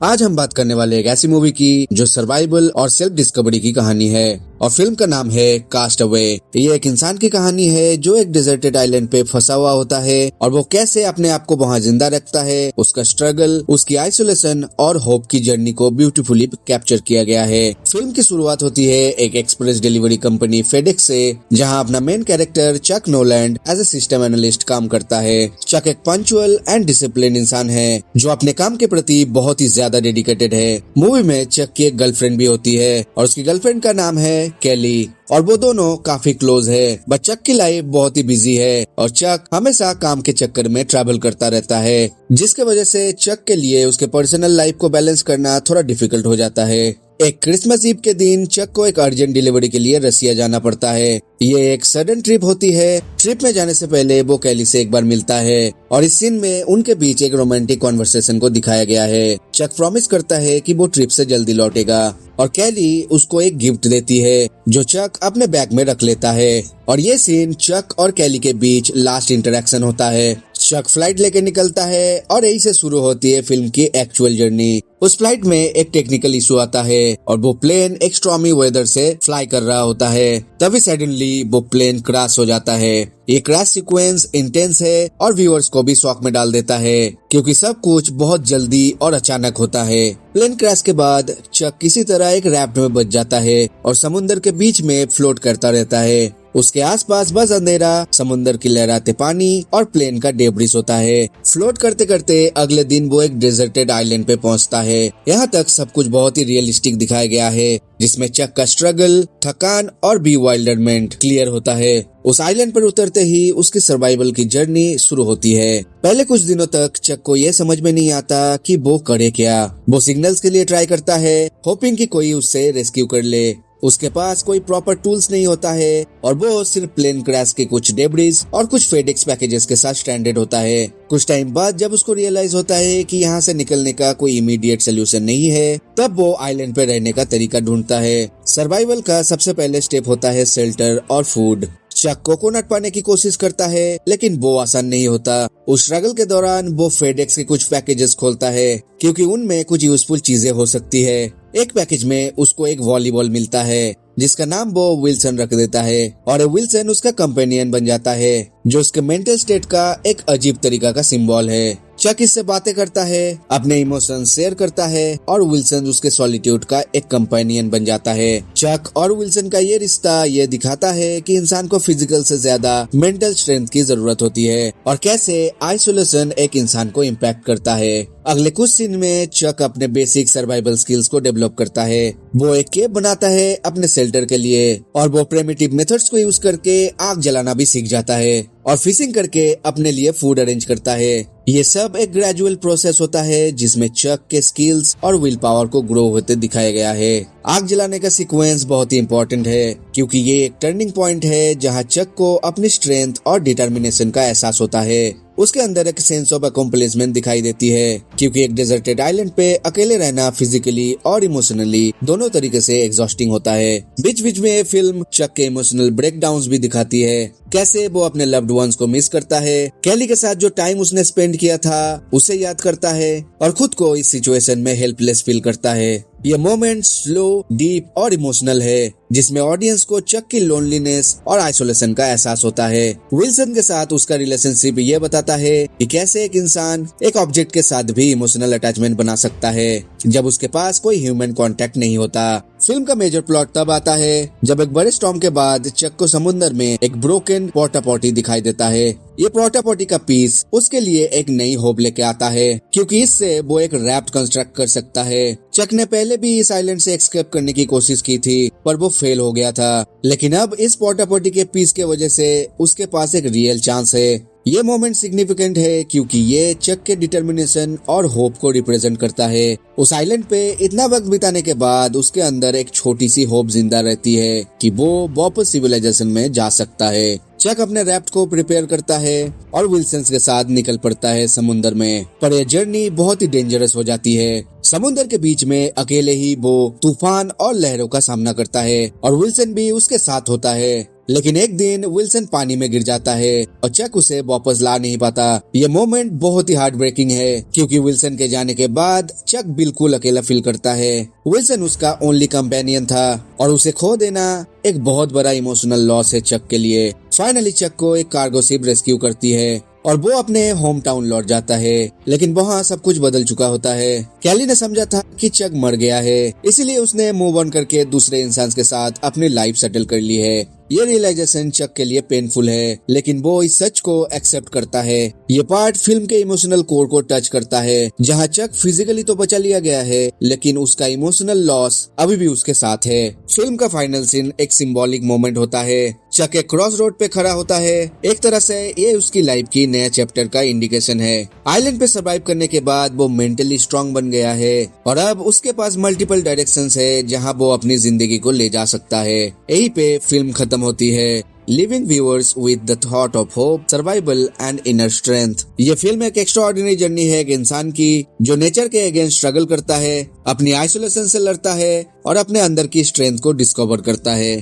आज हम बात करने वाले एक ऐसी मूवी की जो सर्वाइवल और सेल्फ डिस्कवरी की कहानी है और फिल्म का नाम है कास्ट अवे। ये एक इंसान की कहानी है जो एक डिजर्टेड आइलैंड पे फंसा हुआ होता है और वो कैसे अपने आप को वहाँ जिंदा रखता है, उसका स्ट्रगल, उसकी आइसोलेशन और होप की जर्नी को ब्यूटीफुली कैप्चर किया गया है। फिल्म की शुरुआत होती है एक एक्सप्रेस डिलीवरी कंपनी फेडेक्स से, जहाँ अपना main character Chuck Noland as a system analyst काम करता है। चक एक पंक्चुअल एंड डिसिप्लिन इंसान है जो अपने काम के प्रति बहुत ही ज्यादा डेडिकेटेड है। मूवी में चक की एक गर्लफ्रेंड भी होती है और उसकी गर्लफ्रेंड का नाम है केली और वो दोनों काफी क्लोज है। बट चक की लाइफ बहुत ही बिजी है और चक हमेशा काम के चक्कर में ट्रैवल करता रहता है, जिसके वजह से चक के लिए उसके पर्सनल लाइफ को बैलेंस करना थोड़ा डिफिकल्ट हो जाता है। एक क्रिसमस ईव के दिन चक को एक अर्जेंट डिलीवरी के लिए रसिया जाना पड़ता है। ये एक सडन ट्रिप होती है। ट्रिप में जाने से पहले वो कैली से एक बार मिलता है और इस सीन में उनके बीच एक रोमांटिक कॉन्वर्सेशन को दिखाया गया है। चक प्रॉमिस करता है कि वो ट्रिप से जल्दी लौटेगा और कैली उसको एक गिफ्ट देती है जो चक अपने बैग में रख लेता है। और ये सीन चक और कैली के बीच लास्ट इंटरेक्शन होता है। चक फ्लाइट लेके निकलता है और यही से शुरू होती है फिल्म की एक्चुअल जर्नी। उस फ्लाइट में एक टेक्निकल इशू आता है और वो प्लेन एक स्टॉर्मी वेदर से फ्लाई कर रहा होता है। तभी सडनली वो प्लेन क्रैश हो जाता है। ये क्रैश सीक्वेंस इंटेंस है और व्यूअर्स को भी शॉक में डाल देता है क्योंकि सब कुछ बहुत जल्दी और अचानक होता है। प्लेन क्रैश के बाद चक किसी तरह एक रैफ्ट में बच जाता है और समुद्र के बीच में फ्लोट करता रहता है। उसके आसपास बस अंधेरा, समुद्र की लहराते पानी और प्लेन का डेब्रिस होता है। फ्लोट करते करते अगले दिन वो एक डेजर्टेड आइलैंड पे पहुंचता है। यहाँ तक सब कुछ बहुत ही रियलिस्टिक दिखाया गया है, जिसमें चक का स्ट्रगल, थकान और बीवाइल्डरमेंट क्लियर होता है। उस आइलैंड पर उतरते ही उसकी सर्वाइवल की जर्नी शुरू होती है। पहले कुछ दिनों तक चक को ये समझ में नहीं आता कि वो करे क्या। वो सिग्नल्स के लिए ट्राई करता है, होपिंग कि कोई उससे रेस्क्यू कर ले। उसके पास कोई प्रॉपर टूल्स नहीं होता है और वो सिर्फ प्लेन क्रैश के कुछ डेब्रिस और कुछ फेडेक्स पैकेजेस के साथ स्ट्रैंडेड होता है। कुछ टाइम बाद जब उसको रियलाइज होता है कि यहाँ से निकलने का कोई इमीडिएट सोल्यूशन नहीं है, तब वो आइलैंड पे रहने का तरीका ढूंढता है। सर्वाइवल का सबसे पहले स्टेप होता है शेल्टर और फूड। चक कोकोनट पाने की कोशिश करता है लेकिन वो आसान नहीं होता। उस स्ट्रगल के दौरान वो फेडेक्स के कुछ पैकेजेस खोलता है क्योंकि उनमें कुछ यूजफुल चीजें हो सकती है। एक पैकेज में उसको एक वॉलीबॉल मिलता है जिसका नाम वो विल्सन रख देता है और विल्सन उसका कंपेनियन बन जाता है जो उसके मेंटल स्टेट का एक अजीब तरीका का सिंबल है। चक इससे बातें करता है, अपने इमोशंस शेयर करता है और विल्सन उसके सॉलिट्यूड का एक कंपेनियन बन जाता है। चक और विल्सन का ये रिश्ता ये दिखाता है कि इंसान को फिजिकल से ज्यादा मेंटल स्ट्रेंथ की जरूरत होती है और कैसे आइसोलेशन एक इंसान को इम्पैक्ट करता है। अगले कुछ सीन में चक अपने बेसिक सर्वाइवल स्किल्स को डेवलप करता है। वो एक केव बनाता है अपने शेल्टर के लिए और वो प्रिमिटिव मेथड्स को यूज करके आग जलाना भी सीख जाता है और फिशिंग करके अपने लिए फूड अरेंज करता है। ये सब एक ग्रेजुअल प्रोसेस होता है जिसमें चक के स्किल्स और विल पावर को ग्रो होते दिखाया गया है। आग जलाने का सीक्वेंस बहुत ही इम्पोर्टेंट है क्योंकि ये एक टर्निंग पॉइंट है जहाँ चक को अपनी स्ट्रेंथ और डिटर्मिनेशन का एहसास होता है। उसके अंदर एक सेंस ऑफ अकम्प्लिशमेंट दिखाई देती है क्योंकि एक डेजर्टेड आइलैंड पे अकेले रहना फिजिकली और इमोशनली दोनों तरीके से एग्जॉस्टिंग होता है। बीच बीच में फिल्म चक के इमोशनल ब्रेकडाउन्स भी दिखाती है, कैसे वो अपने लव्ड वंस को मिस करता है, कैली के साथ जो टाइम उसने स्पेंड किया था उसे याद करता है और खुद को इस सिचुएशन में हेल्पलेस फील करता है। ये मोमेंट स्लो, डीप और इमोशनल है जिसमें ऑडियंस को चक की लोनलीनेस और आइसोलेशन का एहसास होता है। विल्सन के साथ उसका रिलेशनशिप ये बताता है कि कैसे एक इंसान एक ऑब्जेक्ट के साथ भी इमोशनल अटैचमेंट बना सकता है जब उसके पास कोई ह्यूमन कांटेक्ट नहीं होता। फिल्म का मेजर प्लॉट तब आता है जब एक बड़े स्टॉर्म के बाद चक को समुद्र में एक ब्रोकन पोर्टा पॉटी दिखाई देता है। ये पोर्टा पॉटी का पीस उसके लिए एक नई होप लेके आता है क्योंकि इससे वो एक रैफ्ट कंस्ट्रक्ट कर सकता है। चक ने पहले भी इस आइलैंड से एस्केप करने की कोशिश की थी पर वो फेल हो गया था, लेकिन अब इस पोर्टा पॉटी के पीस के वजह से उसके पास एक रियल चांस है। ये मोमेंट सिग्निफिकेंट है क्योंकि ये चक के डिटर्मिनेशन और होप को रिप्रेजेंट करता है। उस आइलैंड पे इतना वक्त बिताने के बाद उसके अंदर एक छोटी सी होप जिंदा रहती है कि वो वापस सिविलाइजेशन में जा सकता है। चक अपने रैफ्ट को प्रिपेयर करता है और विल्सन के साथ निकल पड़ता है समुद्र में, पर यह जर्नी बहुत ही डेंजरस हो जाती है। समुद्र के बीच में अकेले ही वो तूफान और लहरों का सामना करता है और विल्सन भी उसके साथ होता है। लेकिन एक दिन विल्सन पानी में गिर जाता है और चक उसे वापस ला नहीं पाता। ये मोमेंट बहुत ही हार्ट ब्रेकिंग है क्योंकि विल्सन के जाने के बाद चक बिल्कुल अकेला फील करता है। विल्सन उसका ओनली कंपेनियन था और उसे खो देना एक बहुत बड़ा इमोशनल लॉस है चक के लिए। फाइनली चक को एक कार्गो शिप रेस्क्यू करती है और वो अपने होम टाउन लौट जाता है, लेकिन वहाँ सब कुछ बदल चुका होता है। कैली ने समझा था कि चक मर गया है, इसीलिए उसने मूव ऑन करके दूसरे इंसान के साथ अपनी लाइफ सेटल कर ली है। ये रियलाइजेशन चक के लिए पेनफुल है, लेकिन वो इस सच को एक्सेप्ट करता है। ये पार्ट फिल्म के इमोशनल कोर को टच करता है, जहाँ चक फिजिकली तो बचा लिया गया है, लेकिन उसका इमोशनल लॉस अभी भी उसके साथ है। फिल्म का फाइनल सीन एक सिंबॉलिक मोमेंट होता है। चक एक क्रॉस रोड पे खड़ा होता है। एक तरह से ये उसकी लाइफ की नया चैप्टर का इंडिकेशन है। आइलैंड पे सरवाइव करने के बाद वो मेंटली स्ट्रांग बन गया है और अब उसके पास मल्टीपल डायरेक्शंस है जहां वो अपनी जिंदगी को ले जा सकता है। यहीं पे फिल्म खत्म होती है, living viewers with the thought of hope, survival and inner strength. ये फिल्म एक एक्स्ट्राऑर्डिनरी जर्नी है एक इंसान की जो नेचर के अगेंस्ट स्ट्रगल करता है, अपनी आइसोलेशन से लड़ता है और अपने अंदर की स्ट्रेंथ को डिस्कवर करता है।